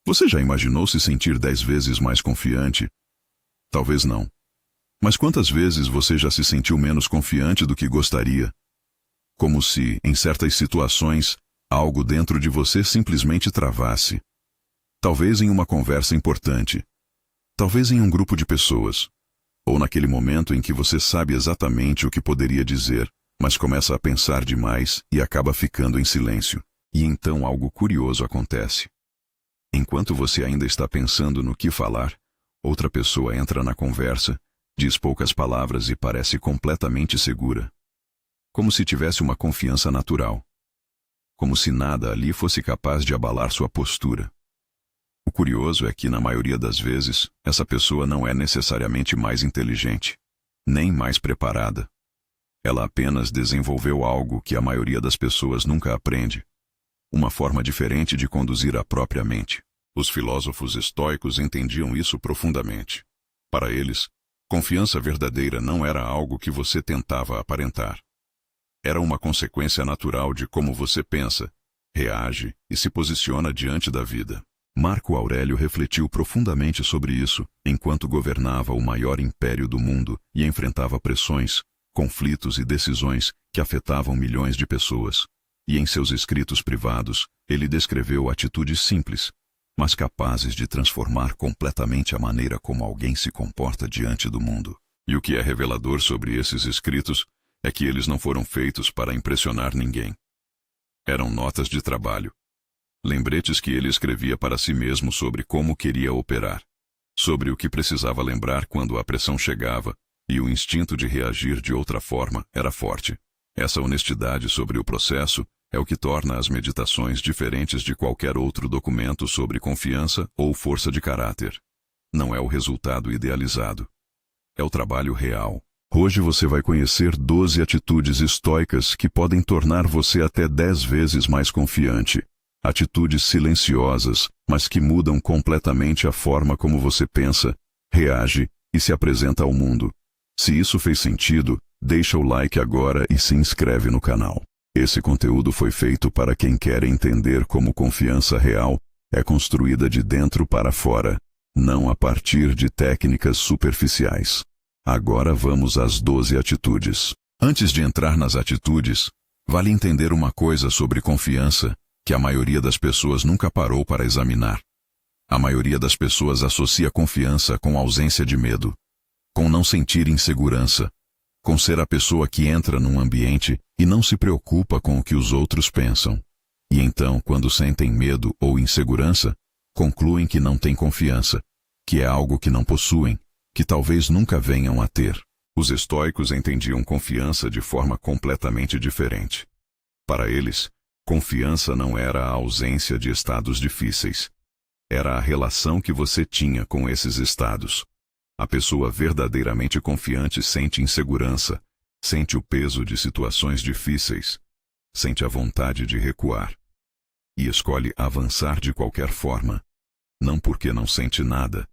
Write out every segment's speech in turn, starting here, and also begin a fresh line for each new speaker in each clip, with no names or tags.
Você já imaginou se sentir 10 vezes mais confiante? Talvez não. Mas quantas vezes você já se sentiu menos confiante do que gostaria? Como se, em certas situações, algo dentro de você simplesmente travasse. Talvez em uma conversa importante. Talvez em um grupo de pessoas. Ou naquele momento em que você sabe exatamente o que poderia dizer, mas começa a pensar demais e acaba ficando em silêncio. E então algo curioso acontece. Enquanto você ainda está pensando no que falar, outra pessoa entra na conversa, diz poucas palavras e parece completamente segura. Como se tivesse uma confiança natural. Como se nada ali fosse capaz de abalar sua postura. O curioso é que, na maioria das vezes, essa pessoa não é necessariamente mais inteligente, nem mais preparada. Ela apenas desenvolveu algo que a maioria das pessoas nunca aprende. Uma forma diferente de conduzir a própria mente. Os filósofos estoicos entendiam isso profundamente. Para eles, confiança verdadeira não era algo que você tentava aparentar. Era uma consequência natural de como você pensa, reage e se posiciona diante da vida. Marco Aurélio refletiu profundamente sobre isso enquanto governava o maior império do mundo e enfrentava pressões, conflitos e decisões que afetavam milhões de pessoas. E em seus escritos privados, ele descreveu atitudes simples, mas capazes de transformar completamente a maneira como alguém se comporta diante do mundo. E o que é revelador sobre esses escritos é que eles não foram feitos para impressionar ninguém. Eram notas de trabalho. Lembretes que ele escrevia para si mesmo sobre como queria operar, sobre o que precisava lembrar quando a pressão chegava, e o instinto de reagir de outra forma era forte. Essa honestidade sobre o processo é o que torna as meditações diferentes de qualquer outro documento sobre confiança ou força de caráter. Não é o resultado idealizado. É o trabalho real. Hoje você vai conhecer 12 atitudes estoicas que podem tornar você até 10 vezes mais confiante. Atitudes silenciosas, mas que mudam completamente a forma como você pensa, reage e se apresenta ao mundo. Se isso fez sentido, deixa o like agora e se inscreve no canal. Esse conteúdo foi feito para quem quer entender como confiança real é construída de dentro para fora, não a partir de técnicas superficiais. Agora vamos às 12 atitudes. Antes de entrar nas atitudes, vale entender uma coisa sobre confiança que a maioria das pessoas nunca parou para examinar. A maioria das pessoas associa confiança com ausência de medo, com não sentir insegurança, com ser a pessoa que entra num ambiente e não se preocupa com o que os outros pensam. E então, quando sentem medo ou insegurança, concluem que não têm confiança, que é algo que não possuem, que talvez nunca venham a ter. Os estoicos entendiam confiança de forma completamente diferente. Para eles, confiança não era a ausência de estados difíceis. Era a relação que você tinha com esses estados. A pessoa verdadeiramente confiante sente insegurança, sente o peso de situações difíceis, sente a vontade de recuar. E escolhe avançar de qualquer forma, não porque não sente nada,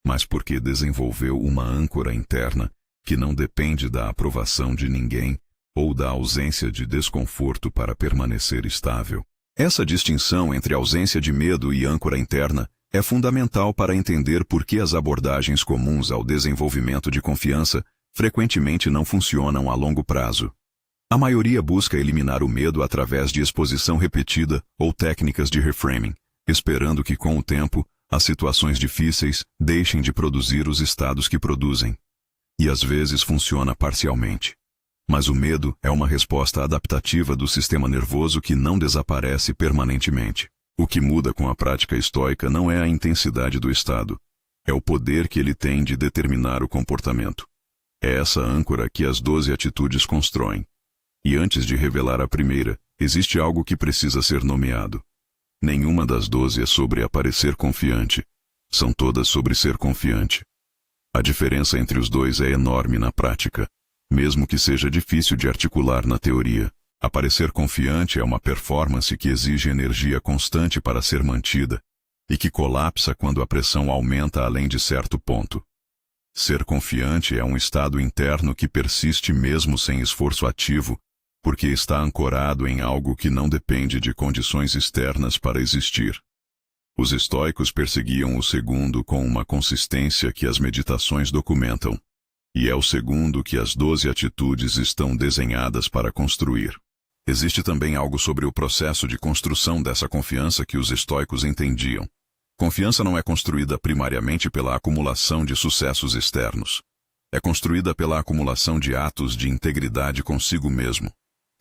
mas porque desenvolveu uma âncora interna que não depende da aprovação de ninguém ou da ausência de desconforto para permanecer estável. Essa distinção entre ausência de medo e âncora interna é fundamental para entender por que as abordagens comuns ao desenvolvimento de confiança frequentemente não funcionam a longo prazo. A maioria busca eliminar o medo através de exposição repetida ou técnicas de reframing, esperando que com o tempo, as situações difíceis deixem de produzir os estados que produzem. E às vezes funciona parcialmente. Mas o medo é uma resposta adaptativa do sistema nervoso que não desaparece permanentemente. O que muda com a prática estoica não é a intensidade do estado, é o poder que ele tem de determinar o comportamento. É essa âncora que as 12 atitudes constroem. E antes de revelar a primeira, existe algo que precisa ser nomeado. Nenhuma das 12 é sobre aparecer confiante. São todas sobre ser confiante. A diferença entre os dois é enorme na prática, mesmo que seja difícil de articular na teoria. Aparecer confiante é uma performance que exige energia constante para ser mantida, e que colapsa quando a pressão aumenta além de certo ponto. Ser confiante é um estado interno que persiste mesmo sem esforço ativo, porque está ancorado em algo que não depende de condições externas para existir. Os estoicos perseguiam o segundo com uma consistência que as meditações documentam. E é o segundo que as 12 atitudes estão desenhadas para construir. Existe também algo sobre o processo de construção dessa confiança que os estoicos entendiam. Confiança não é construída primariamente pela acumulação de sucessos externos. É construída pela acumulação de atos de integridade consigo mesmo.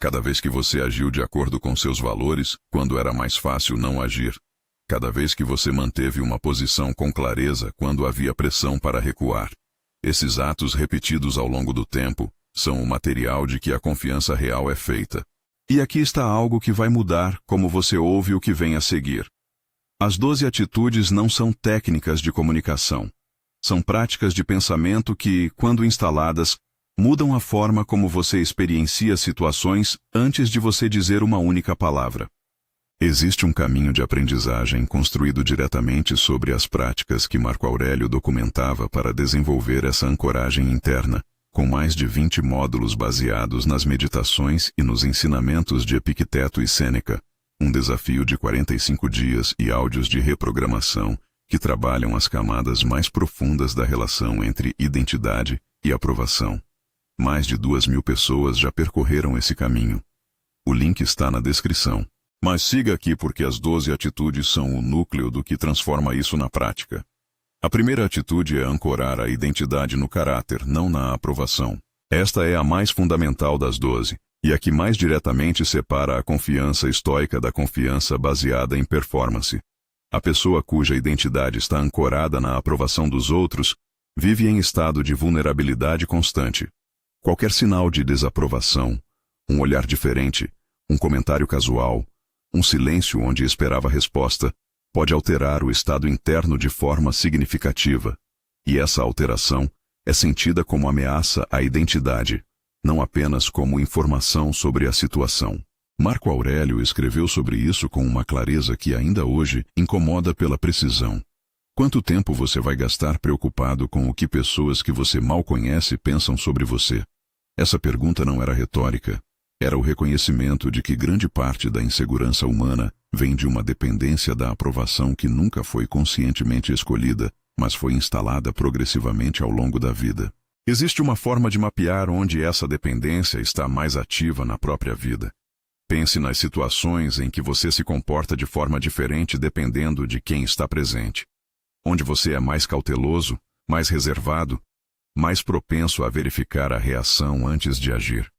Cada vez que você agiu de acordo com seus valores, quando era mais fácil não agir. Cada vez que você manteve uma posição com clareza quando havia pressão para recuar. Esses atos repetidos ao longo do tempo são o material de que a confiança real é feita. E aqui está algo que vai mudar como você ouve o que vem a seguir. As 12 atitudes não são técnicas de comunicação. São práticas de pensamento que, quando instaladas, mudam a forma como você experiencia situações antes de você dizer uma única palavra. Existe um caminho de aprendizagem construído diretamente sobre as práticas que Marco Aurélio documentava para desenvolver essa ancoragem interna, com mais de 20 módulos baseados nas meditações e nos ensinamentos de Epicteto e Sêneca, um desafio de 45 dias e áudios de reprogramação que trabalham as camadas mais profundas da relação entre identidade e aprovação. Mais de 2.000 pessoas já percorreram esse caminho. O link está na descrição. Mas siga aqui porque as 12 atitudes são o núcleo do que transforma isso na prática. A primeira atitude é ancorar a identidade no caráter, não na aprovação. Esta é a mais fundamental das 12, e a que mais diretamente separa a confiança estoica da confiança baseada em performance. A pessoa cuja identidade está ancorada na aprovação dos outros vive em estado de vulnerabilidade constante. Qualquer sinal de desaprovação, um olhar diferente, um comentário casual, um silêncio onde esperava resposta, pode alterar o estado interno de forma significativa, e essa alteração é sentida como ameaça à identidade, não apenas como informação sobre a situação. Marco Aurélio escreveu sobre isso com uma clareza que ainda hoje incomoda pela precisão. Quanto tempo você vai gastar preocupado com o que pessoas que você mal conhece pensam sobre você? Essa pergunta não era retórica. Era o reconhecimento de que grande parte da insegurança humana vem de uma dependência da aprovação que nunca foi conscientemente escolhida, mas foi instalada progressivamente ao longo da vida. Existe uma forma de mapear onde essa dependência está mais ativa na própria vida. Pense nas situações em que você se comporta de forma diferente dependendo de quem está presente. Onde você é mais cauteloso, mais reservado, mais propenso a verificar a reação antes de agir.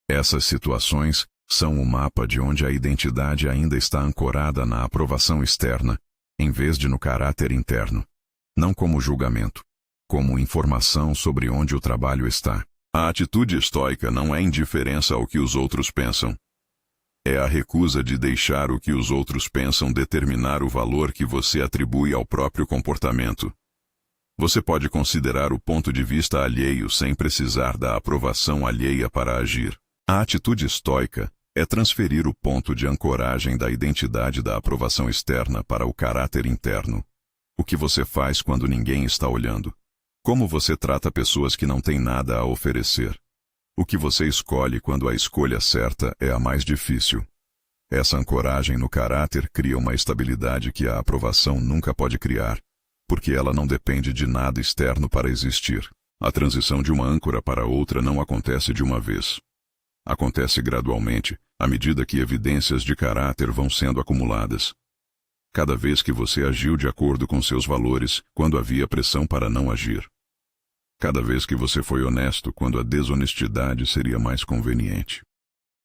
Essas situações são o mapa de onde a identidade ainda está ancorada na aprovação externa, em vez de no caráter interno. Não como julgamento, como informação sobre onde o trabalho está. A atitude estoica não é indiferença ao que os outros pensam. É a recusa de deixar o que os outros pensam determinar o valor que você atribui ao próprio comportamento. Você pode considerar o ponto de vista alheio sem precisar da aprovação alheia para agir. A atitude estoica é transferir o ponto de ancoragem da identidade da aprovação externa para o caráter interno. O que você faz quando ninguém está olhando? Como você trata pessoas que não têm nada a oferecer? O que você escolhe quando a escolha certa é a mais difícil? Essa ancoragem no caráter cria uma estabilidade que a aprovação nunca pode criar, porque ela não depende de nada externo para existir. A transição de uma âncora para outra não acontece de uma vez. Acontece gradualmente, à medida que evidências de caráter vão sendo acumuladas. Cada vez que você agiu de acordo com seus valores, quando havia pressão para não agir. Cada vez que você foi honesto quando a desonestidade seria mais conveniente.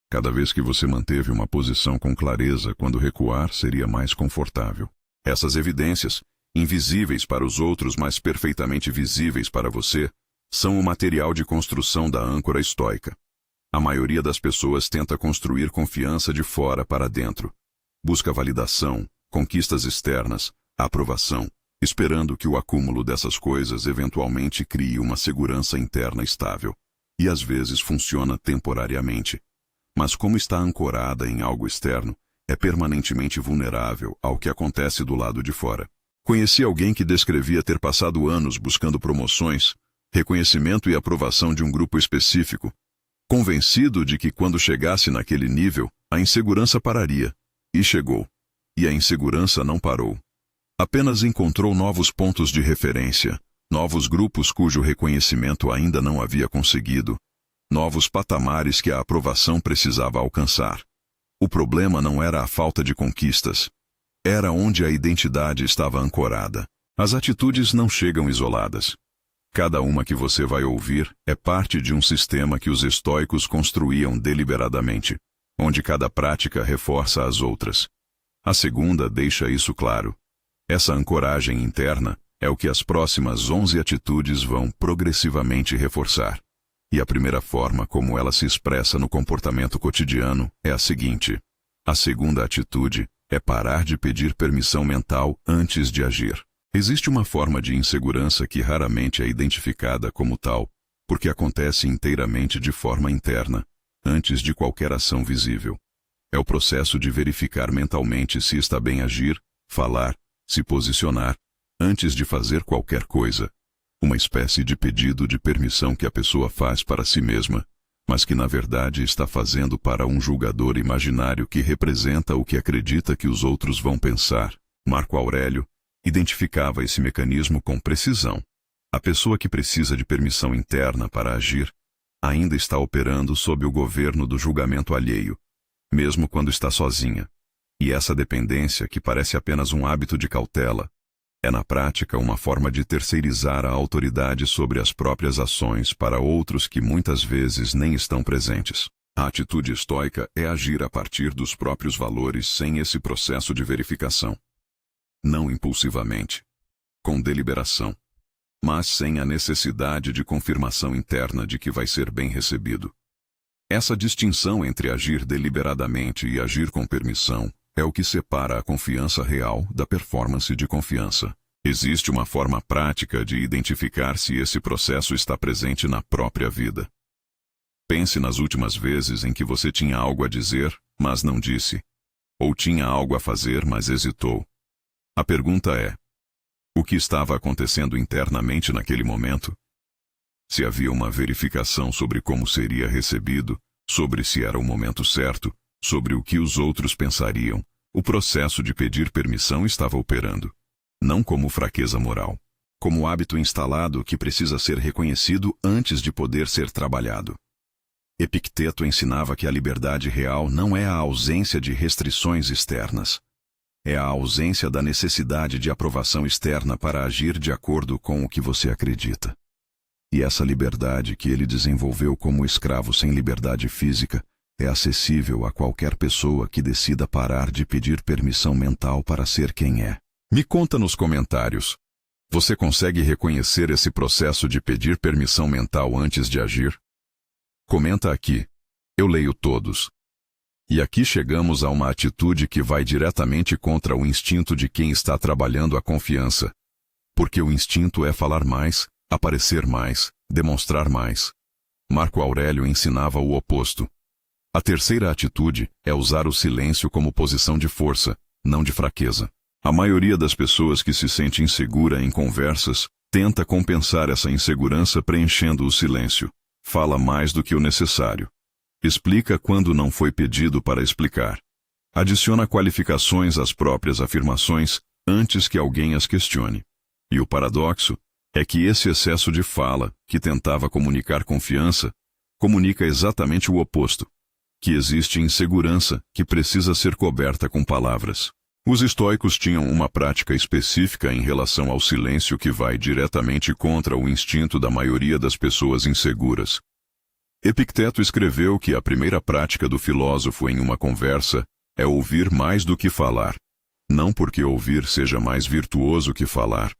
Cada vez que você manteve uma posição com clareza quando recuar seria mais confortável. Essas evidências, invisíveis para os outros, mas perfeitamente visíveis para você, são o material de construção da âncora estoica. A maioria das pessoas tenta construir confiança de fora para dentro. Busca validação, conquistas externas, aprovação, esperando que o acúmulo dessas coisas eventualmente crie uma segurança interna estável. E às vezes funciona temporariamente. Mas como está ancorada em algo externo, é permanentemente vulnerável ao que acontece do lado de fora. Conheci alguém que descrevia ter passado anos buscando promoções, reconhecimento e aprovação de um grupo específico, convencido de que quando chegasse naquele nível, a insegurança pararia. E chegou. E a insegurança não parou. Apenas encontrou novos pontos de referência, novos grupos cujo reconhecimento ainda não havia conseguido, novos patamares que a aprovação precisava alcançar. O problema não era a falta de conquistas. Era onde a identidade estava ancorada. As atitudes não chegam isoladas. Cada uma que você vai ouvir é parte de um sistema que os estoicos construíam deliberadamente, onde cada prática reforça as outras. A segunda deixa isso claro. Essa ancoragem interna é o que as próximas 11 atitudes vão progressivamente reforçar. E a primeira forma como ela se expressa no comportamento cotidiano é a seguinte. A segunda atitude é parar de pedir permissão mental antes de agir. Existe uma forma de insegurança que raramente é identificada como tal, porque acontece inteiramente de forma interna, antes de qualquer ação visível. É o processo de verificar mentalmente se está bem agir, falar, se posicionar, antes de fazer qualquer coisa. Uma espécie de pedido de permissão que a pessoa faz para si mesma, mas que na verdade está fazendo para um julgador imaginário que representa o que acredita que os outros vão pensar. Marco Aurélio identificava esse mecanismo com precisão. A pessoa que precisa de permissão interna para agir ainda está operando sob o governo do julgamento alheio, mesmo quando está sozinha. E essa dependência, que parece apenas um hábito de cautela, é na prática uma forma de terceirizar a autoridade sobre as próprias ações para outros que muitas vezes nem estão presentes. A atitude estoica é agir a partir dos próprios valores sem esse processo de verificação. Não impulsivamente, com deliberação, mas sem a necessidade de confirmação interna de que vai ser bem recebido. Essa distinção entre agir deliberadamente e agir com permissão é o que separa a confiança real da performance de confiança. Existe uma forma prática de identificar se esse processo está presente na própria vida. Pense nas últimas vezes em que você tinha algo a dizer, mas não disse, ou tinha algo a fazer, mas hesitou. A pergunta é: o que estava acontecendo internamente naquele momento? Se havia uma verificação sobre como seria recebido, sobre se era o momento certo, sobre o que os outros pensariam, o processo de pedir permissão estava operando. Não como fraqueza moral, como hábito instalado que precisa ser reconhecido antes de poder ser trabalhado. Epicteto ensinava que a liberdade real não é a ausência de restrições externas. É a ausência da necessidade de aprovação externa para agir de acordo com o que você acredita. E essa liberdade que ele desenvolveu como escravo sem liberdade física é acessível a qualquer pessoa que decida parar de pedir permissão mental para ser quem é. Me conta nos comentários. Você consegue reconhecer esse processo de pedir permissão mental antes de agir? Comenta aqui. Eu leio todos. E aqui chegamos a uma atitude que vai diretamente contra o instinto de quem está trabalhando a confiança. Porque o instinto é falar mais, aparecer mais, demonstrar mais. Marco Aurélio ensinava o oposto. A terceira atitude é usar o silêncio como posição de força, não de fraqueza. A maioria das pessoas que se sente insegura em conversas tenta compensar essa insegurança preenchendo o silêncio. Fala mais do que o necessário. Explica quando não foi pedido para explicar. Adiciona qualificações às próprias afirmações antes que alguém as questione. E o paradoxo é que esse excesso de fala, que tentava comunicar confiança, comunica exatamente o oposto, que existe insegurança que precisa ser coberta com palavras. Os estoicos tinham uma prática específica em relação ao silêncio que vai diretamente contra o instinto da maioria das pessoas inseguras. Epicteto escreveu que a primeira prática do filósofo em uma conversa é ouvir mais do que falar. Não porque ouvir seja mais virtuoso que falar,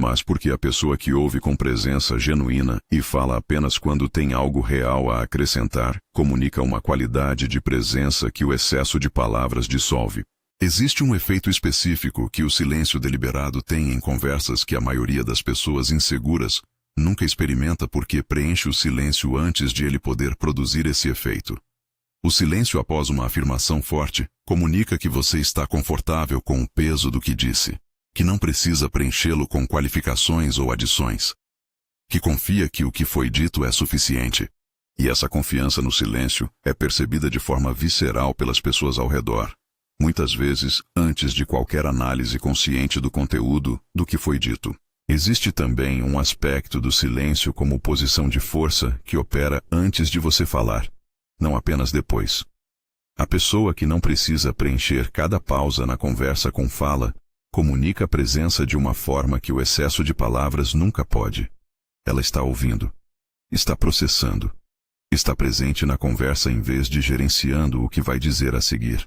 mas porque a pessoa que ouve com presença genuína e fala apenas quando tem algo real a acrescentar, comunica uma qualidade de presença que o excesso de palavras dissolve. Existe um efeito específico que o silêncio deliberado tem em conversas que a maioria das pessoas inseguras nunca experimenta porque preenche o silêncio antes de ele poder produzir esse efeito. O silêncio após uma afirmação forte comunica que você está confortável com o peso do que disse, que não precisa preenchê-lo com qualificações ou adições, que confia que o que foi dito é suficiente. E essa confiança no silêncio é percebida de forma visceral pelas pessoas ao redor. muitas vezes antes de qualquer análise consciente do conteúdo do que foi dito. Existe também um aspecto do silêncio como posição de força que opera antes de você falar, não apenas depois. A pessoa que não precisa preencher cada pausa na conversa com fala, comunica a presença de uma forma que o excesso de palavras nunca pode. Ela está ouvindo, está processando, está presente na conversa em vez de gerenciando o que vai dizer a seguir.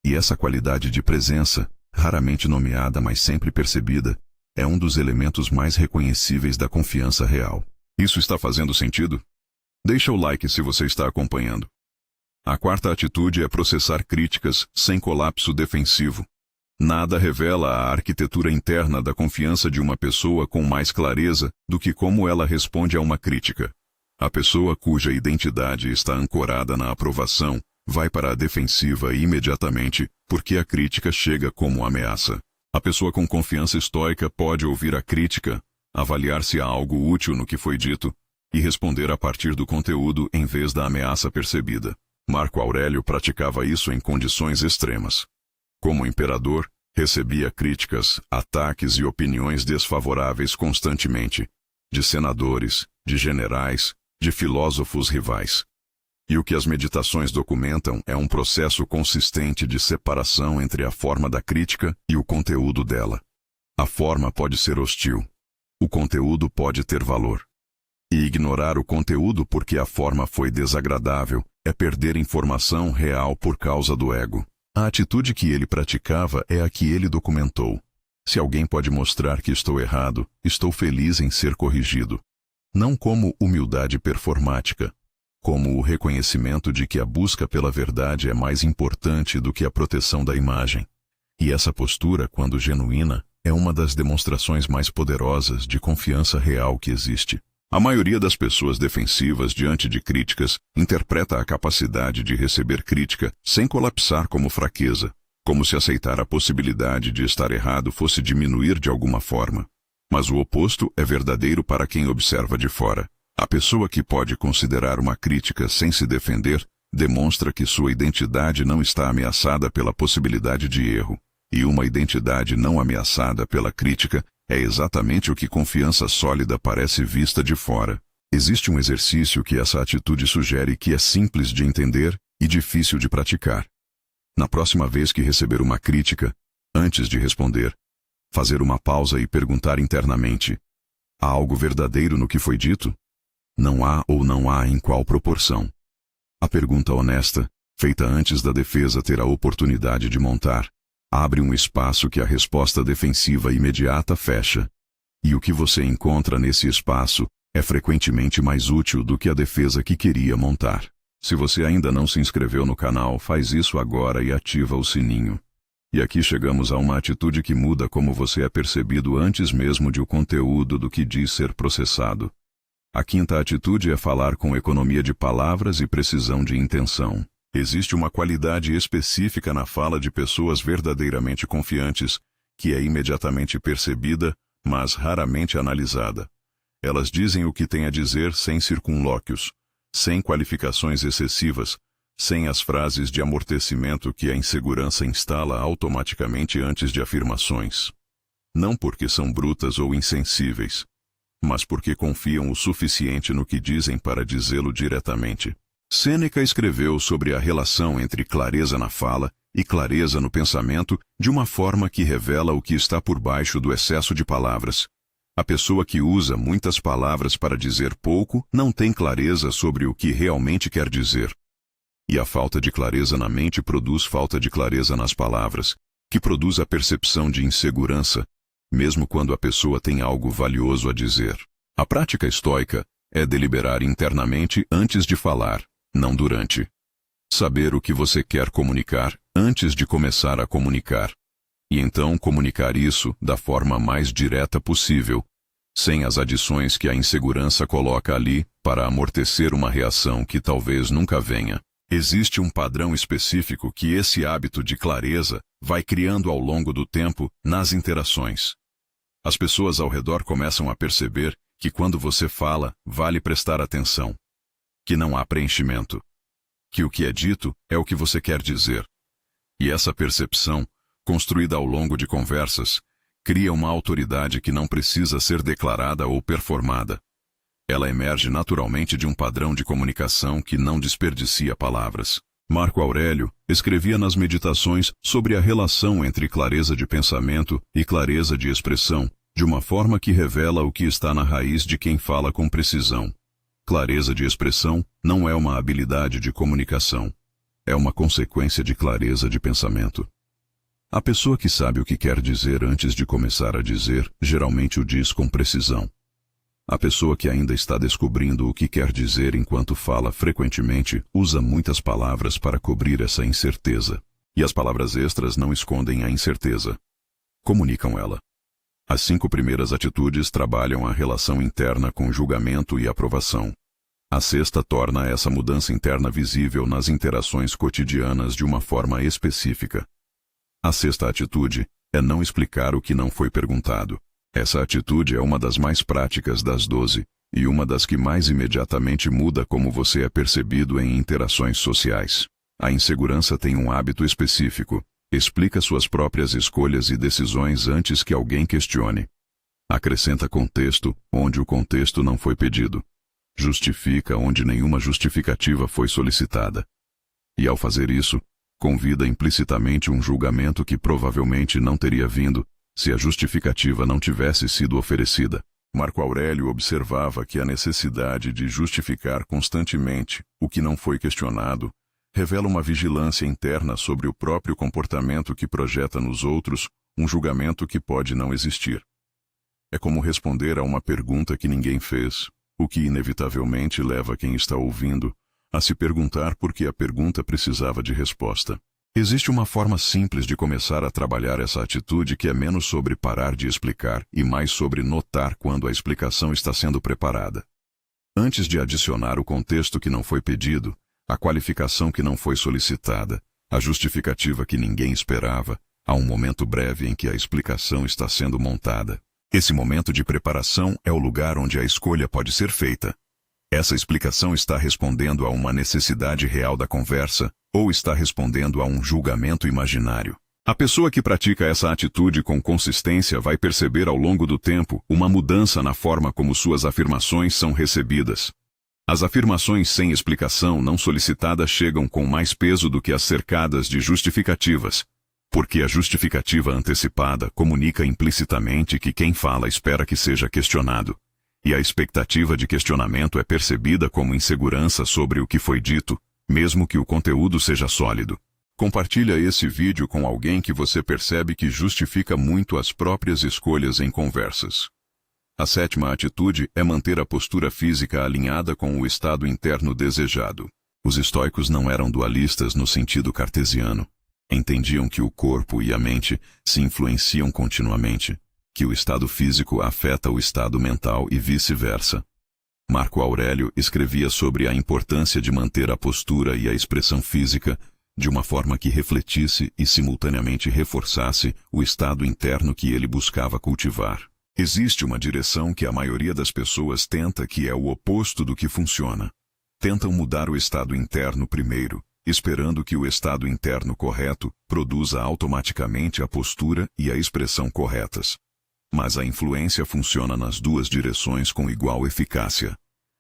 E essa qualidade de presença, raramente nomeada mas sempre percebida, é um dos elementos mais reconhecíveis da confiança real. Isso está fazendo sentido? Deixa o like se você está acompanhando. A quarta atitude é processar críticas sem colapso defensivo. Nada revela a arquitetura interna da confiança de uma pessoa com mais clareza do que como ela responde a uma crítica. A pessoa cuja identidade está ancorada na aprovação vai para a defensiva imediatamente, porque a crítica chega como ameaça. A pessoa com confiança estoica pode ouvir a crítica, avaliar se há algo útil no que foi dito, e responder a partir do conteúdo em vez da ameaça percebida. Marco Aurélio praticava isso em condições extremas. Como imperador, recebia críticas, ataques e opiniões desfavoráveis constantemente, de senadores, de generais, de filósofos rivais. E o que as meditações documentam é um processo consistente de separação entre a forma da crítica e o conteúdo dela. A forma pode ser hostil. O conteúdo pode ter valor. E ignorar o conteúdo porque a forma foi desagradável é perder informação real por causa do ego. A atitude que ele praticava é a que ele documentou. Se alguém pode mostrar que estou errado, estou feliz em ser corrigido. Não como humildade performática, como o reconhecimento de que a busca pela verdade é mais importante do que a proteção da imagem. E essa postura, quando genuína, é uma das demonstrações mais poderosas de confiança real que existe. A maioria das pessoas defensivas diante de críticas interpreta a capacidade de receber crítica sem colapsar como fraqueza, como se aceitar a possibilidade de estar errado fosse diminuir de alguma forma. Mas o oposto é verdadeiro para quem observa de fora. A pessoa que pode considerar uma crítica sem se defender, demonstra que sua identidade não está ameaçada pela possibilidade de erro. E uma identidade não ameaçada pela crítica é exatamente o que confiança sólida parece vista de fora. Existe um exercício que essa atitude sugere que é simples de entender e difícil de praticar. Na próxima vez que receber uma crítica, antes de responder, fazer uma pausa e perguntar internamente: há algo verdadeiro no que foi dito? Não há ou não há em qual proporção? A pergunta honesta, feita antes da defesa ter a oportunidade de montar, abre um espaço que a resposta defensiva imediata fecha. E o que você encontra nesse espaço é frequentemente mais útil do que a defesa que queria montar. Se você ainda não se inscreveu no canal, faz isso agora e ativa o sininho. E aqui chegamos a uma atitude que muda como você é percebido antes mesmo de o conteúdo do que diz ser processado. A quinta atitude é falar com economia de palavras e precisão de intenção. Existe uma qualidade específica na fala de pessoas verdadeiramente confiantes, que é imediatamente percebida, mas raramente analisada. Elas dizem o que têm a dizer sem circunlóquios, sem qualificações excessivas, sem as frases de amortecimento que a insegurança instala automaticamente antes de afirmações. Não porque são brutas ou insensíveis, mas porque confiam o suficiente no que dizem para dizê-lo diretamente. Sêneca escreveu sobre a relação entre clareza na fala e clareza no pensamento de uma forma que revela o que está por baixo do excesso de palavras. A pessoa que usa muitas palavras para dizer pouco não tem clareza sobre o que realmente quer dizer. E a falta de clareza na mente produz falta de clareza nas palavras, que produz a percepção de insegurança, mesmo quando a pessoa tem algo valioso a dizer. A prática estoica é deliberar internamente antes de falar, não durante. Saber o que você quer comunicar antes de começar a comunicar. E então comunicar isso da forma mais direta possível, sem as adições que a insegurança coloca ali para amortecer uma reação que talvez nunca venha. Existe um padrão específico que esse hábito de clareza vai criando ao longo do tempo nas interações. As pessoas ao redor começam a perceber que quando você fala, vale prestar atenção. Que não há preenchimento. Que o que é dito é o que você quer dizer. E essa percepção, construída ao longo de conversas, cria uma autoridade que não precisa ser declarada ou performada. Ela emerge naturalmente de um padrão de comunicação que não desperdicia palavras. Marco Aurélio escrevia nas Meditações sobre a relação entre clareza de pensamento e clareza de expressão, de uma forma que revela o que está na raiz de quem fala com precisão. Clareza de expressão não é uma habilidade de comunicação. É uma consequência de clareza de pensamento. A pessoa que sabe o que quer dizer antes de começar a dizer, geralmente o diz com precisão. A pessoa que ainda está descobrindo o que quer dizer enquanto fala frequentemente usa muitas palavras para cobrir essa incerteza. E as palavras extras não escondem a incerteza. Comunicam ela. As 5 primeiras atitudes trabalham a relação interna com julgamento e aprovação. A sexta torna essa mudança interna visível nas interações cotidianas de uma forma específica. A sexta atitude é não explicar o que não foi perguntado. Essa atitude é uma das mais práticas das 12, e uma das que mais imediatamente muda como você é percebido em interações sociais. A insegurança tem um hábito específico. Explica suas próprias escolhas e decisões antes que alguém questione. Acrescenta contexto onde o contexto não foi pedido. Justifica onde nenhuma justificativa foi solicitada. E ao fazer isso, convida implicitamente um julgamento que provavelmente não teria vindo se a justificativa não tivesse sido oferecida. Marco Aurélio observava que a necessidade de justificar constantemente o que não foi questionado revela uma vigilância interna sobre o próprio comportamento que projeta nos outros um julgamento que pode não existir. É como responder a uma pergunta que ninguém fez, o que inevitavelmente leva quem está ouvindo a se perguntar por que a pergunta precisava de resposta. Existe uma forma simples de começar a trabalhar essa atitude que é menos sobre parar de explicar e mais sobre notar quando a explicação está sendo preparada. Antes de adicionar o contexto que não foi pedido, a qualificação que não foi solicitada, a justificativa que ninguém esperava, há um momento breve em que a explicação está sendo montada. Esse momento de preparação é o lugar onde a escolha pode ser feita. Essa explicação está respondendo a uma necessidade real da conversa ou está respondendo a um julgamento imaginário. A pessoa que pratica essa atitude com consistência vai perceber ao longo do tempo uma mudança na forma como suas afirmações são recebidas. As afirmações sem explicação não solicitadas chegam com mais peso do que as cercadas de justificativas, porque a justificativa antecipada comunica implicitamente que quem fala espera que seja questionado. E a expectativa de questionamento é percebida como insegurança sobre o que foi dito, mesmo que o conteúdo seja sólido. Compartilha esse vídeo com alguém que você percebe que justifica muito as próprias escolhas em conversas. A sétima atitude é manter a postura física alinhada com o estado interno desejado. Os estoicos não eram dualistas no sentido cartesiano. Entendiam que o corpo e a mente se influenciam continuamente, que o estado físico afeta o estado mental e vice-versa. Marco Aurélio escrevia sobre a importância de manter a postura e a expressão física de uma forma que refletisse e simultaneamente reforçasse o estado interno que ele buscava cultivar. Existe uma direção que a maioria das pessoas tenta que é o oposto do que funciona. Tentam mudar o estado interno primeiro, esperando que o estado interno correto produza automaticamente a postura e a expressão corretas. Mas a influência funciona nas duas direções com igual eficácia.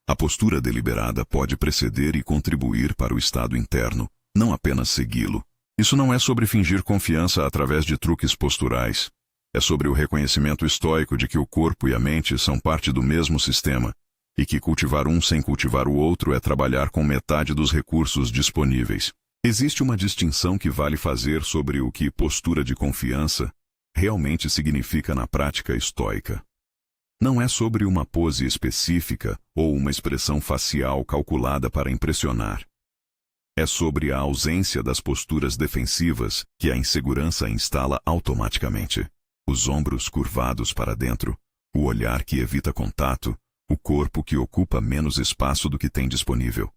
A postura deliberada pode preceder e contribuir para o estado interno, não apenas segui-lo. Isso não é sobre fingir confiança através de truques posturais. É sobre o reconhecimento estoico de que o corpo e a mente são parte do mesmo sistema, e que cultivar um sem cultivar o outro é trabalhar com metade dos recursos disponíveis. Existe uma distinção que vale fazer sobre o que postura de confiança realmente significa na prática estoica. Não é sobre uma pose específica ou uma expressão facial calculada para impressionar. É sobre a ausência das posturas defensivas que a insegurança instala automaticamente. Os ombros curvados para dentro, o olhar que evita contato, o corpo que ocupa menos espaço do que tem disponível.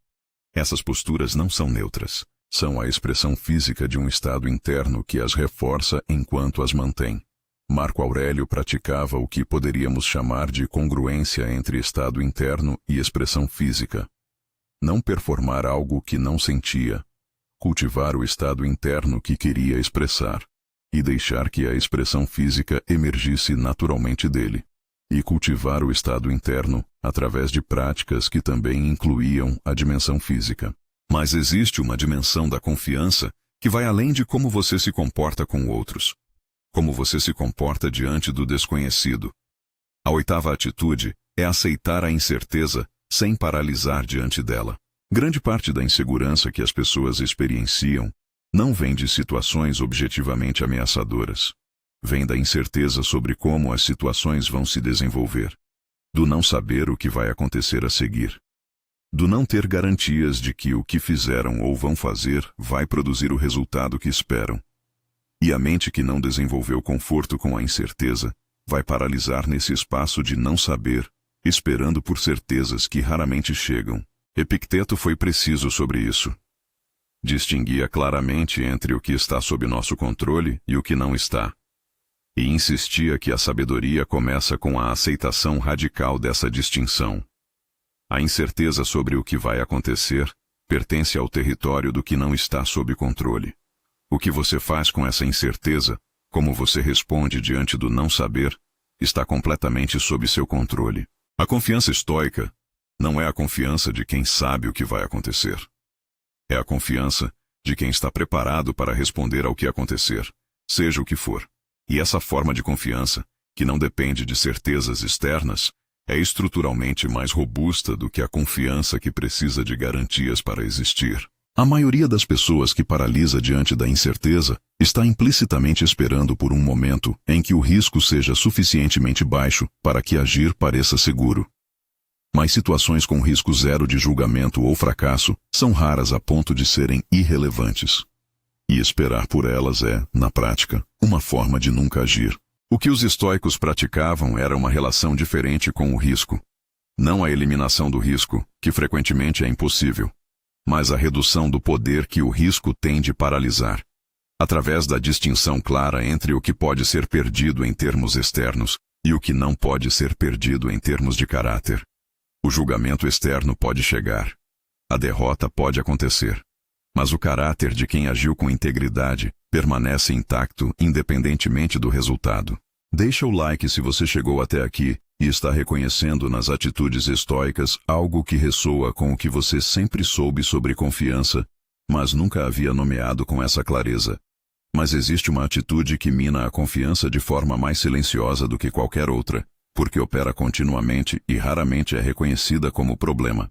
Essas posturas não são neutras. São a expressão física de um estado interno que as reforça enquanto as mantém. Marco Aurélio praticava o que poderíamos chamar de congruência entre estado interno e expressão física. Não performar algo que não sentia, cultivar o estado interno que queria expressar, e deixar que a expressão física emergisse naturalmente dele, e cultivar o estado interno através de práticas que também incluíam a dimensão física. Mas existe uma dimensão da confiança que vai além de como você se comporta com outros, como você se comporta diante do desconhecido. A oitava atitude é aceitar a incerteza sem paralisar diante dela. Grande parte da insegurança que as pessoas experienciam não vem de situações objetivamente ameaçadoras. Vem da incerteza sobre como as situações vão se desenvolver, do não saber o que vai acontecer a seguir, do não ter garantias de que o que fizeram ou vão fazer vai produzir o resultado que esperam. E a mente que não desenvolveu conforto com a incerteza vai paralisar nesse espaço de não saber, esperando por certezas que raramente chegam. Epicteto foi preciso sobre isso. Distinguia claramente entre o que está sob nosso controle e o que não está. E insistia que a sabedoria começa com a aceitação radical dessa distinção. A incerteza sobre o que vai acontecer pertence ao território do que não está sob controle. O que você faz com essa incerteza, como você responde diante do não saber, está completamente sob seu controle. A confiança estoica não é a confiança de quem sabe o que vai acontecer. É a confiança de quem está preparado para responder ao que acontecer, seja o que for. E essa forma de confiança, que não depende de certezas externas, é estruturalmente mais robusta do que a confiança que precisa de garantias para existir. A maioria das pessoas que paralisa diante da incerteza está implicitamente esperando por um momento em que o risco seja suficientemente baixo para que agir pareça seguro. Mas situações com risco zero de julgamento ou fracasso são raras a ponto de serem irrelevantes. E esperar por elas é, na prática, uma forma de nunca agir. O que os estoicos praticavam era uma relação diferente com o risco. Não a eliminação do risco, que frequentemente é impossível, mas a redução do poder que o risco tem de paralisar, através da distinção clara entre o que pode ser perdido em termos externos e o que não pode ser perdido em termos de caráter. O julgamento externo pode chegar. A derrota pode acontecer. Mas o caráter de quem agiu com integridade permanece intacto independentemente do resultado. Deixa o like se você chegou até aqui e está reconhecendo nas atitudes estoicas algo que ressoa com o que você sempre soube sobre confiança, mas nunca havia nomeado com essa clareza. Mas existe uma atitude que mina a confiança de forma mais silenciosa do que qualquer outra, porque opera continuamente e raramente é reconhecida como problema.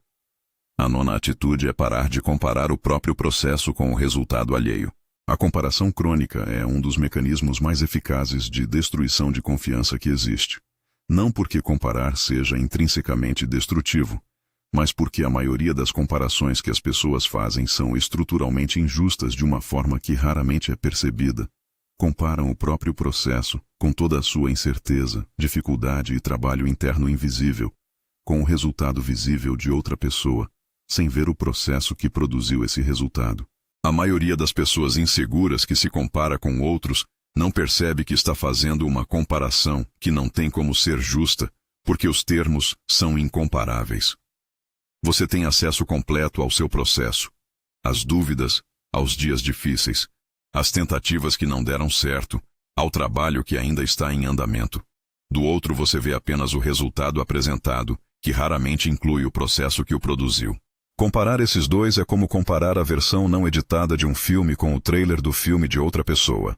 A nona atitude é parar de comparar o próprio processo com o resultado alheio. A comparação crônica é um dos mecanismos mais eficazes de destruição de confiança que existe. Não porque comparar seja intrinsecamente destrutivo, mas porque a maioria das comparações que as pessoas fazem são estruturalmente injustas de uma forma que raramente é percebida. Comparam o próprio processo, com toda a sua incerteza, dificuldade e trabalho interno invisível, com o resultado visível de outra pessoa, sem ver o processo que produziu esse resultado. A maioria das pessoas inseguras que se compara com outros não percebe que está fazendo uma comparação que não tem como ser justa, porque os termos são incomparáveis. Você tem acesso completo ao seu processo, às dúvidas, aos dias difíceis, às tentativas que não deram certo, ao trabalho que ainda está em andamento. Do outro você vê apenas o resultado apresentado, que raramente inclui o processo que o produziu. Comparar esses dois é como comparar a versão não editada de um filme com o trailer do filme de outra pessoa.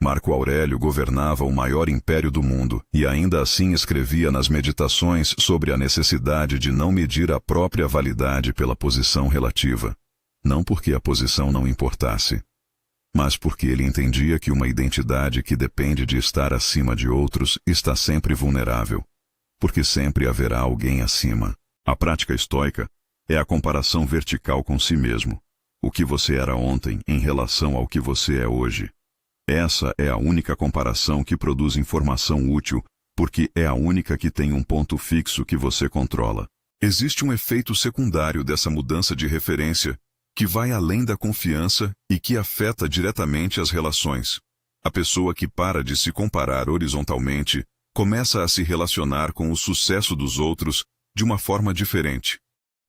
Marco Aurélio governava o maior império do mundo e ainda assim escrevia nas Meditações sobre a necessidade de não medir a própria validade pela posição relativa. Não porque a posição não importasse, mas porque ele entendia que uma identidade que depende de estar acima de outros está sempre vulnerável, porque sempre haverá alguém acima. A prática estoica é a comparação vertical com si mesmo, o que você era ontem em relação ao que você é hoje. Essa é a única comparação que produz informação útil, porque é a única que tem um ponto fixo que você controla. Existe um efeito secundário dessa mudança de referência, que vai além da confiança e que afeta diretamente as relações. A pessoa que para de se comparar horizontalmente começa a se relacionar com o sucesso dos outros de uma forma diferente.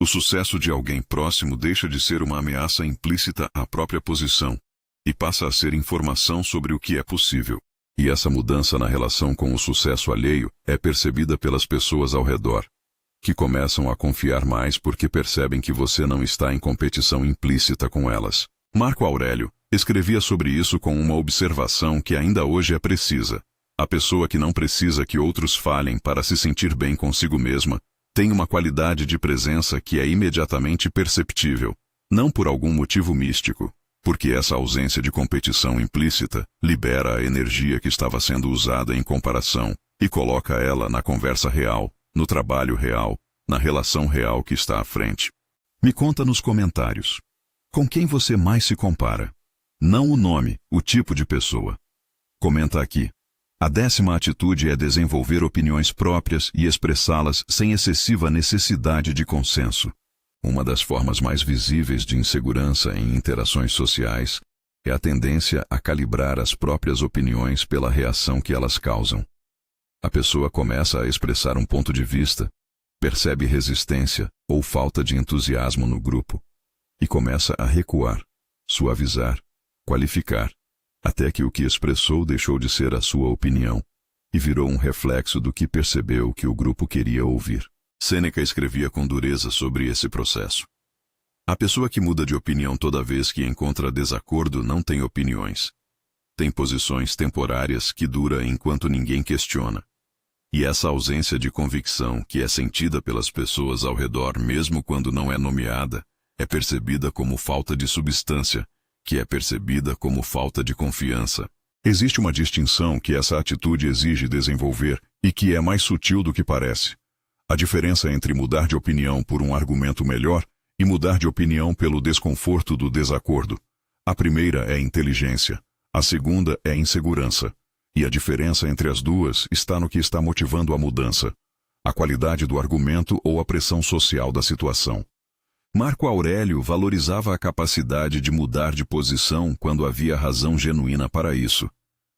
O sucesso de alguém próximo deixa de ser uma ameaça implícita à própria posição e passa a ser informação sobre o que é possível. E essa mudança na relação com o sucesso alheio é percebida pelas pessoas ao redor, que começam a confiar mais porque percebem que você não está em competição implícita com elas. Marco Aurélio escrevia sobre isso com uma observação que ainda hoje é precisa. A pessoa que não precisa que outros falem para se sentir bem consigo mesma tem uma qualidade de presença que é imediatamente perceptível, não por algum motivo místico, porque essa ausência de competição implícita libera a energia que estava sendo usada em comparação e coloca ela na conversa real, no trabalho real, na relação real que está à frente. Me conta nos comentários. Com quem você mais se compara? Não o nome, o tipo de pessoa. Comenta aqui. A 10ª atitude é desenvolver opiniões próprias e expressá-las sem excessiva necessidade de consenso. Uma das formas mais visíveis de insegurança em interações sociais é a tendência a calibrar as próprias opiniões pela reação que elas causam. A pessoa começa a expressar um ponto de vista, percebe resistência ou falta de entusiasmo no grupo e começa a recuar, suavizar, qualificar, até que o que expressou deixou de ser a sua opinião e virou um reflexo do que percebeu que o grupo queria ouvir. Sêneca escrevia com dureza sobre esse processo. A pessoa que muda de opinião toda vez que encontra desacordo não tem opiniões. Tem posições temporárias que dura enquanto ninguém questiona. E essa ausência de convicção que é sentida pelas pessoas ao redor mesmo quando não é nomeada, é percebida como falta de substância, que é percebida como falta de confiança. Existe uma distinção que essa atitude exige desenvolver e que é mais sutil do que parece. A diferença entre mudar de opinião por um argumento melhor e mudar de opinião pelo desconforto do desacordo. A primeira é inteligência, a segunda é insegurança. E a diferença entre as duas está no que está motivando a mudança: a qualidade do argumento ou a pressão social da situação. Marco Aurélio valorizava a capacidade de mudar de posição quando havia razão genuína para isso,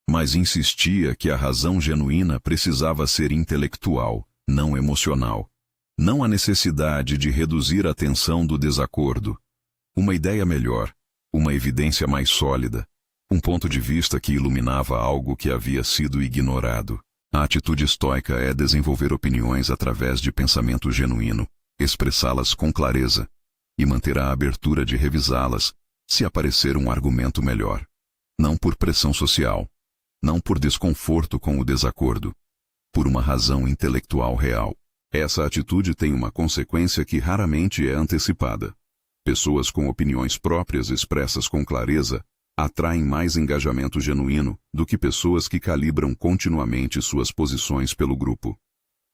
mas insistia que a razão genuína precisava ser intelectual, não emocional. Não a necessidade de reduzir a tensão do desacordo. Uma ideia melhor, uma evidência mais sólida, um ponto de vista que iluminava algo que havia sido ignorado. A atitude estoica é desenvolver opiniões através de pensamento genuíno, expressá-las com clareza, e manter a abertura de revisá-las, se aparecer um argumento melhor. Não por pressão social, não por desconforto com o desacordo, por uma razão intelectual real. Essa atitude tem uma consequência que raramente é antecipada. Pessoas com opiniões próprias expressas com clareza atraem mais engajamento genuíno do que pessoas que calibram continuamente suas posições pelo grupo.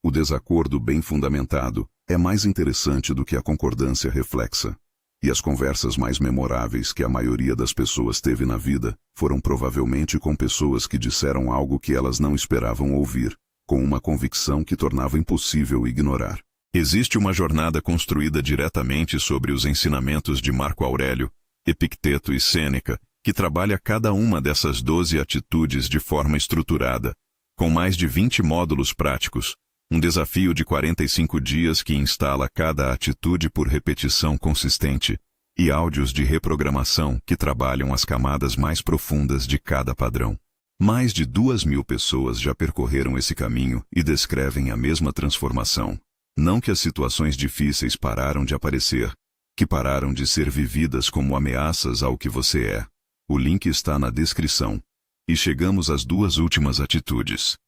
O desacordo bem fundamentado é mais interessante do que a concordância reflexa. E as conversas mais memoráveis que a maioria das pessoas teve na vida foram provavelmente com pessoas que disseram algo que elas não esperavam ouvir, com uma convicção que tornava impossível ignorar. Existe uma jornada construída diretamente sobre os ensinamentos de Marco Aurélio, Epicteto e Sêneca, que trabalha cada uma dessas 12 atitudes de forma estruturada, com mais de 20 módulos práticos, um desafio de 45 dias que instala cada atitude por repetição consistente, e áudios de reprogramação que trabalham as camadas mais profundas de cada padrão. Mais de 2.000 pessoas já percorreram esse caminho e descrevem a mesma transformação. Não que as situações difíceis pararam de aparecer, que pararam de ser vividas como ameaças ao que você é. O link está na descrição. E chegamos às 2 últimas atitudes.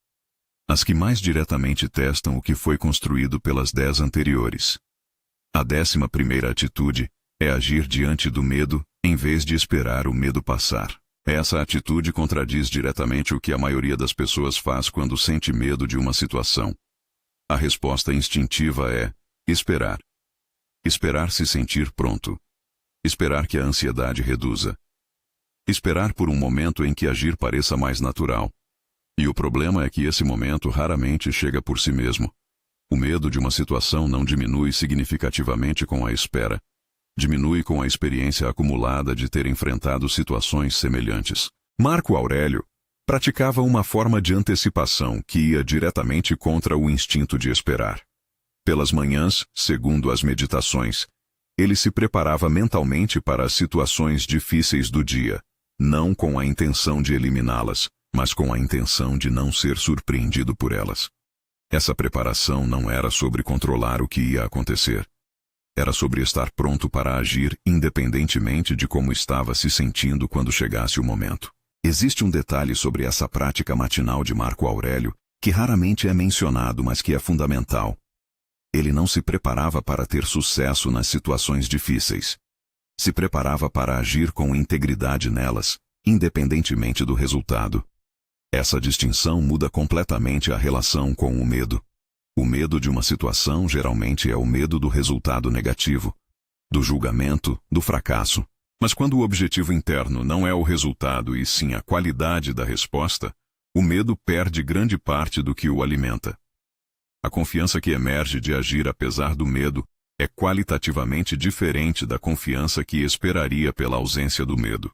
As que mais diretamente testam o que foi construído pelas 10 anteriores. A 11ª atitude é agir diante do medo, em vez de esperar o medo passar. Essa atitude contradiz diretamente o que a maioria das pessoas faz quando sente medo de uma situação. A resposta instintiva é esperar. Esperar se sentir pronto. Esperar que a ansiedade reduza. Esperar por um momento em que agir pareça mais natural. E o problema é que esse momento raramente chega por si mesmo. O medo de uma situação não diminui significativamente com a espera. Diminui com a experiência acumulada de ter enfrentado situações semelhantes. Marco Aurélio praticava uma forma de antecipação que ia diretamente contra o instinto de esperar. Pelas manhãs, segundo as meditações, ele se preparava mentalmente para as situações difíceis do dia, não com a intenção de eliminá-las, mas com a intenção de não ser surpreendido por elas. Essa preparação não era sobre controlar o que ia acontecer. Era sobre estar pronto para agir independentemente de como estava se sentindo quando chegasse o momento. Existe um detalhe sobre essa prática matinal de Marco Aurélio que raramente é mencionado, mas que é fundamental. Ele não se preparava para ter sucesso nas situações difíceis. Se preparava para agir com integridade nelas, independentemente do resultado. Essa distinção muda completamente a relação com o medo. O medo de uma situação geralmente é o medo do resultado negativo, do julgamento, do fracasso. Mas quando o objetivo interno não é o resultado e sim a qualidade da resposta, o medo perde grande parte do que o alimenta. A confiança que emerge de agir apesar do medo é qualitativamente diferente da confiança que esperaria pela ausência do medo.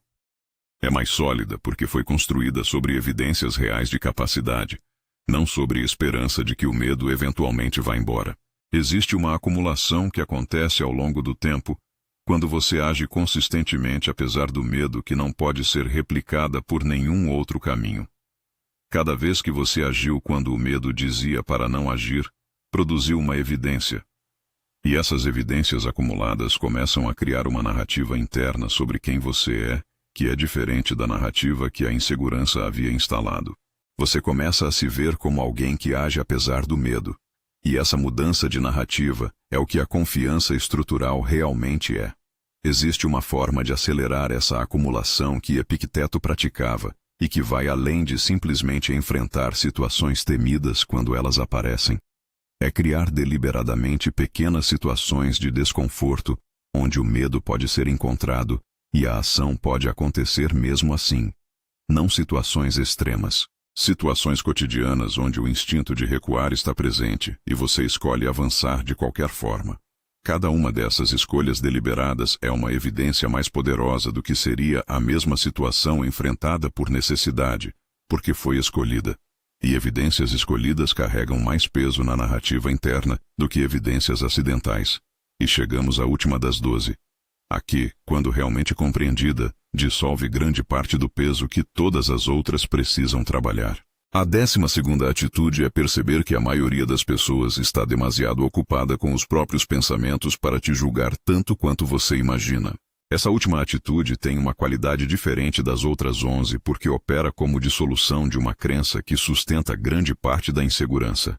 É mais sólida porque foi construída sobre evidências reais de capacidade, não sobre esperança de que o medo eventualmente vá embora. Existe uma acumulação que acontece ao longo do tempo, quando você age consistentemente apesar do medo que não pode ser replicada por nenhum outro caminho. Cada vez que você agiu quando o medo dizia para não agir, produziu uma evidência. E essas evidências acumuladas começam a criar uma narrativa interna sobre quem você é, que é diferente da narrativa que a insegurança havia instalado. Você começa a se ver como alguém que age apesar do medo. E essa mudança de narrativa é o que a confiança estrutural realmente é. Existe uma forma de acelerar essa acumulação que Epicteto praticava, e que vai além de simplesmente enfrentar situações temidas quando elas aparecem. É criar deliberadamente pequenas situações de desconforto, onde o medo pode ser encontrado, e a ação pode acontecer mesmo assim. Não situações extremas. Situações cotidianas onde o instinto de recuar está presente, e você escolhe avançar de qualquer forma. Cada uma dessas escolhas deliberadas é uma evidência mais poderosa do que seria a mesma situação enfrentada por necessidade, porque foi escolhida. E evidências escolhidas carregam mais peso na narrativa interna do que evidências acidentais. E chegamos à última das 12. Aqui, quando realmente compreendida, dissolve grande parte do peso que todas as outras precisam trabalhar. A 12ª atitude é perceber que a maioria das pessoas está demasiado ocupada com os próprios pensamentos para te julgar tanto quanto você imagina. Essa última atitude tem uma qualidade diferente das outras 11 porque opera como dissolução de uma crença que sustenta grande parte da insegurança.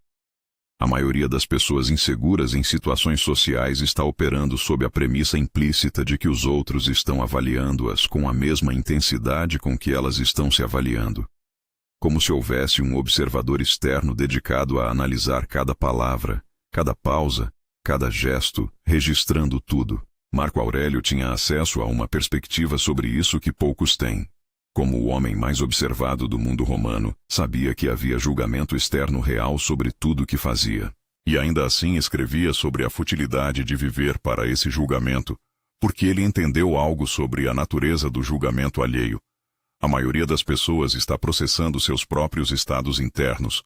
A maioria das pessoas inseguras em situações sociais está operando sob a premissa implícita de que os outros estão avaliando-as com a mesma intensidade com que elas estão se avaliando. Como se houvesse um observador externo dedicado a analisar cada palavra, cada pausa, cada gesto, registrando tudo. Marco Aurélio tinha acesso a uma perspectiva sobre isso que poucos têm. Como o homem mais observado do mundo romano, sabia que havia julgamento externo real sobre tudo o que fazia. E ainda assim escrevia sobre a futilidade de viver para esse julgamento, porque ele entendeu algo sobre a natureza do julgamento alheio. A maioria das pessoas está processando seus próprios estados internos,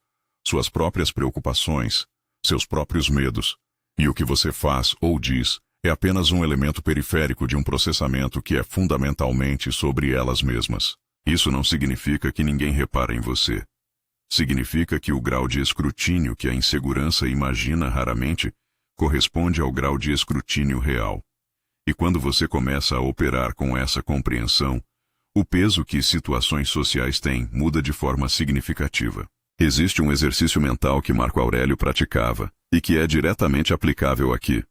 suas próprias preocupações, seus próprios medos. E o que você faz ou diz é apenas um elemento periférico de um processamento que é fundamentalmente sobre elas mesmas. Isso não significa que ninguém repara em você. Significa que o grau de escrutínio que a insegurança imagina raramente corresponde ao grau de escrutínio real. E quando você começa a operar com essa compreensão, o peso que situações sociais têm muda de forma significativa. Existe um exercício mental que Marco Aurélio praticava, e que é diretamente aplicável aqui.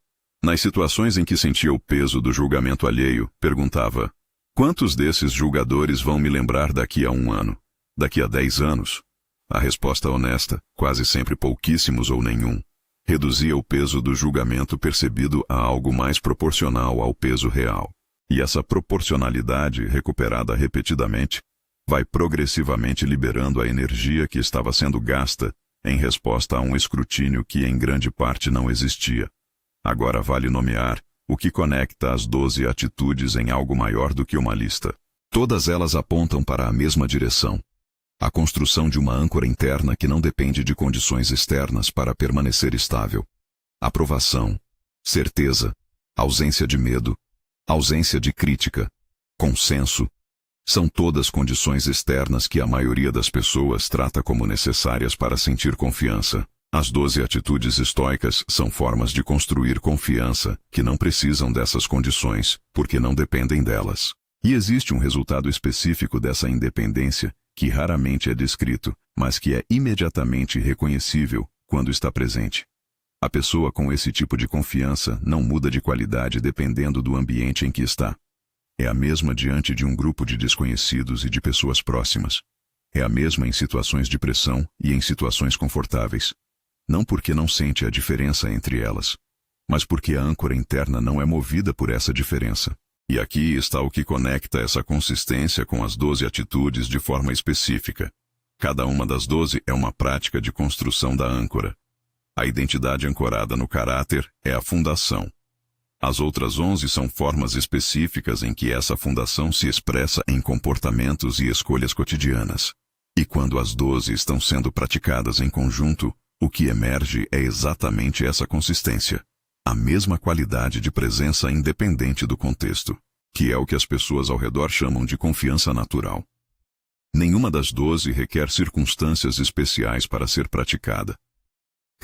Nas situações em que sentia o peso do julgamento alheio, perguntava: quantos desses julgadores vão me lembrar daqui a 1 ano? Daqui a 10 anos? A resposta honesta, quase sempre pouquíssimos ou nenhum, reduzia o peso do julgamento percebido a algo mais proporcional ao peso real. E essa proporcionalidade, recuperada repetidamente, vai progressivamente liberando a energia que estava sendo gasta em resposta a um escrutínio que em grande parte não existia. Agora vale nomear o que conecta as 12 atitudes em algo maior do que uma lista. Todas elas apontam para a mesma direção. A construção de uma âncora interna que não depende de condições externas para permanecer estável. aprovação, certeza, ausência de medo, ausência de crítica, consenso. São todas condições externas que a maioria das pessoas trata como necessárias para sentir confiança. As 12 atitudes estoicas são formas de construir confiança que não precisam dessas condições, porque não dependem delas. E existe um resultado específico dessa independência, que raramente é descrito, mas que é imediatamente reconhecível quando está presente. A pessoa com esse tipo de confiança não muda de qualidade dependendo do ambiente em que está. É a mesma diante de um grupo de desconhecidos e de pessoas próximas. É a mesma em situações de pressão e em situações confortáveis. Não porque não sente a diferença entre elas, mas porque a âncora interna não é movida por essa diferença. E aqui está o que conecta essa consistência com as 12 atitudes de forma específica. Cada uma das 12 é uma prática de construção da âncora. A identidade ancorada no caráter é a fundação. As outras 11 são formas específicas em que essa fundação se expressa em comportamentos e escolhas cotidianas. E quando as 12 estão sendo praticadas em conjunto, o que emerge é exatamente essa consistência. A mesma qualidade de presença independente do contexto, que é o que as pessoas ao redor chamam de confiança natural. Nenhuma das 12 requer circunstâncias especiais para ser praticada.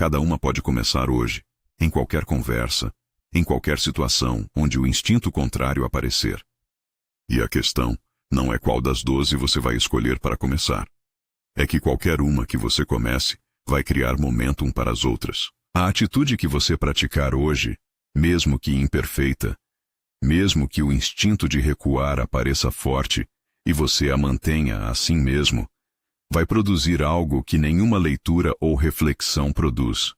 Cada uma pode começar hoje, em qualquer conversa, em qualquer situação onde o instinto contrário aparecer. E a questão não é qual das 12 você vai escolher para começar. É que qualquer uma que você comece vai criar momentum para as outras. A atitude que você praticar hoje, mesmo que imperfeita, mesmo que o instinto de recuar apareça forte e você a mantenha assim mesmo, vai produzir algo que nenhuma leitura ou reflexão produz: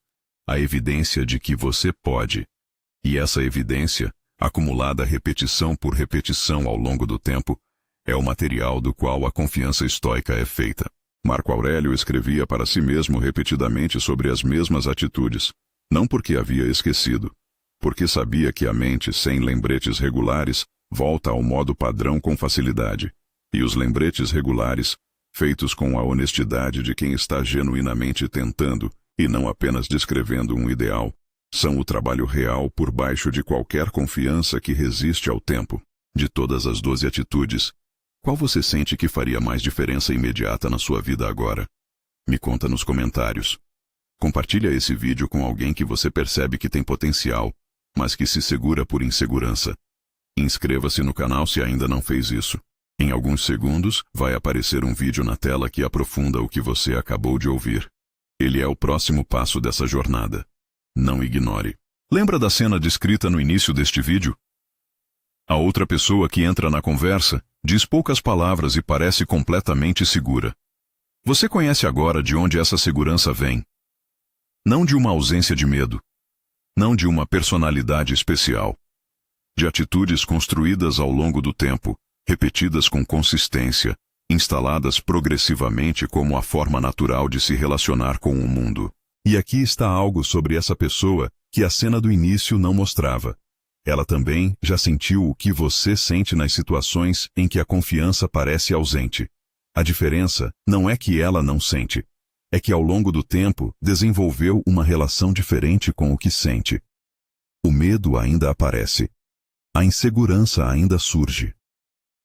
a evidência de que você pode. E essa evidência, acumulada repetição por repetição ao longo do tempo, é o material do qual a confiança estoica é feita. Marco Aurélio escrevia para si mesmo repetidamente sobre as mesmas atitudes, não porque havia esquecido, porque sabia que a mente sem lembretes regulares volta ao modo padrão com facilidade, e os lembretes regulares, feitos com a honestidade de quem está genuinamente tentando, e não apenas descrevendo um ideal, são o trabalho real por baixo de qualquer confiança que resiste ao tempo. De todas as 12 atitudes, qual você sente que faria mais diferença imediata na sua vida agora? Me conta nos comentários. Compartilha esse vídeo com alguém que você percebe que tem potencial, mas que se segura por insegurança. Inscreva-se no canal se ainda não fez isso. Em alguns segundos, vai aparecer um vídeo na tela que aprofunda o que você acabou de ouvir. Ele é o próximo passo dessa jornada. Não ignore. Lembra da cena descrita no início deste vídeo? A outra pessoa que entra na conversa diz poucas palavras e parece completamente segura. Você conhece agora de onde essa segurança vem? Não de uma ausência de medo. Não de uma personalidade especial. De atitudes construídas ao longo do tempo, repetidas com consistência, instaladas progressivamente como a forma natural de se relacionar com o mundo. E aqui está algo sobre essa pessoa que a cena do início não mostrava. Ela também já sentiu o que você sente nas situações em que a confiança parece ausente. A diferença não é que ela não sente, é que ao longo do tempo desenvolveu uma relação diferente com o que sente. O medo ainda aparece. A insegurança ainda surge.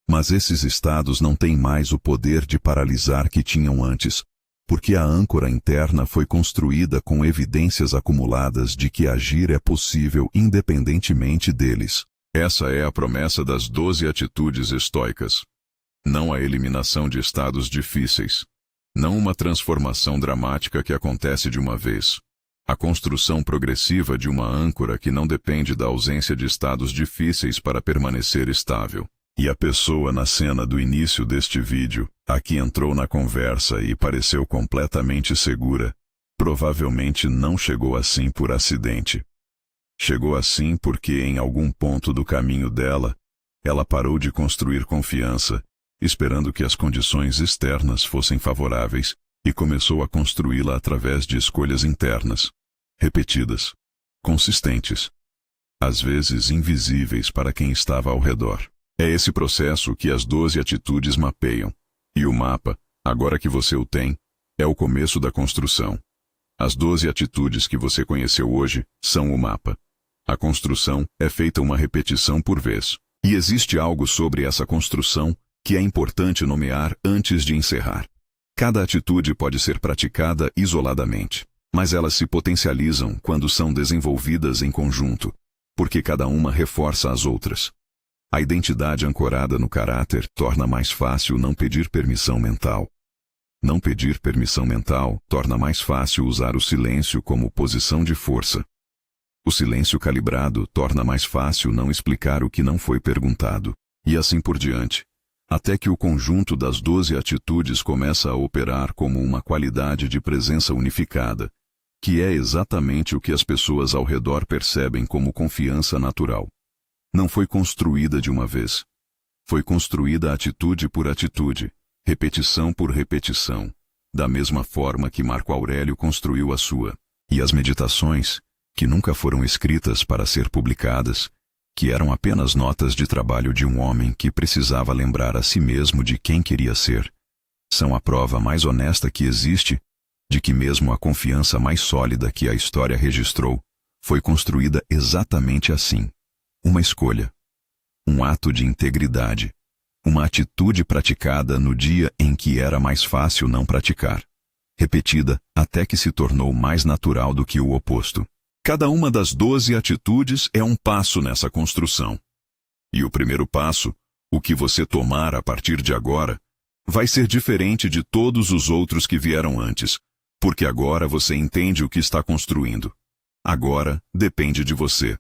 Mas esses estados não têm mais o poder de paralisar que tinham antes, porque a âncora interna foi construída com evidências acumuladas de que agir é possível independentemente deles. Essa é a promessa das 12 atitudes estoicas. Não a eliminação de estados difíceis. Não uma transformação dramática que acontece de uma vez. A construção progressiva de uma âncora que não depende da ausência de estados difíceis para permanecer estável. E a pessoa na cena do início deste vídeo, a que entrou na conversa e pareceu completamente segura, provavelmente não chegou assim por acidente. Chegou assim porque em algum ponto do caminho dela, ela parou de construir confiança, esperando que as condições externas fossem favoráveis, e começou a construí-la através de escolhas internas, repetidas, consistentes, às vezes invisíveis para quem estava ao redor. É esse processo que as 12 atitudes mapeiam. E o mapa, agora que você o tem, é o começo da construção. As 12 atitudes que você conheceu hoje são o mapa. A construção é feita uma repetição por vez. E existe algo sobre essa construção que é importante nomear antes de encerrar. Cada atitude pode ser praticada isoladamente, mas elas se potencializam quando são desenvolvidas em conjunto, porque cada uma reforça as outras. A identidade ancorada no caráter torna mais fácil não pedir permissão mental. Não pedir permissão mental torna mais fácil usar o silêncio como posição de força. O silêncio calibrado torna mais fácil não explicar o que não foi perguntado, e assim por diante, até que o conjunto das 12 atitudes começa a operar como uma qualidade de presença unificada, que é exatamente o que as pessoas ao redor percebem como confiança natural. Não foi construída de uma vez. Foi construída atitude por atitude, repetição por repetição, da mesma forma que Marco Aurélio construiu a sua. E as meditações, que nunca foram escritas para ser publicadas, que eram apenas notas de trabalho de um homem que precisava lembrar a si mesmo de quem queria ser, são a prova mais honesta que existe de que mesmo a confiança mais sólida que a história registrou foi construída exatamente assim. Uma escolha, um ato de integridade, uma atitude praticada no dia em que era mais fácil não praticar, repetida até que se tornou mais natural do que o oposto. Cada uma das 12 atitudes é um passo nessa construção. E o primeiro passo, o que você tomar a partir de agora, vai ser diferente de todos os outros que vieram antes, porque agora você entende o que está construindo. Agora depende de você.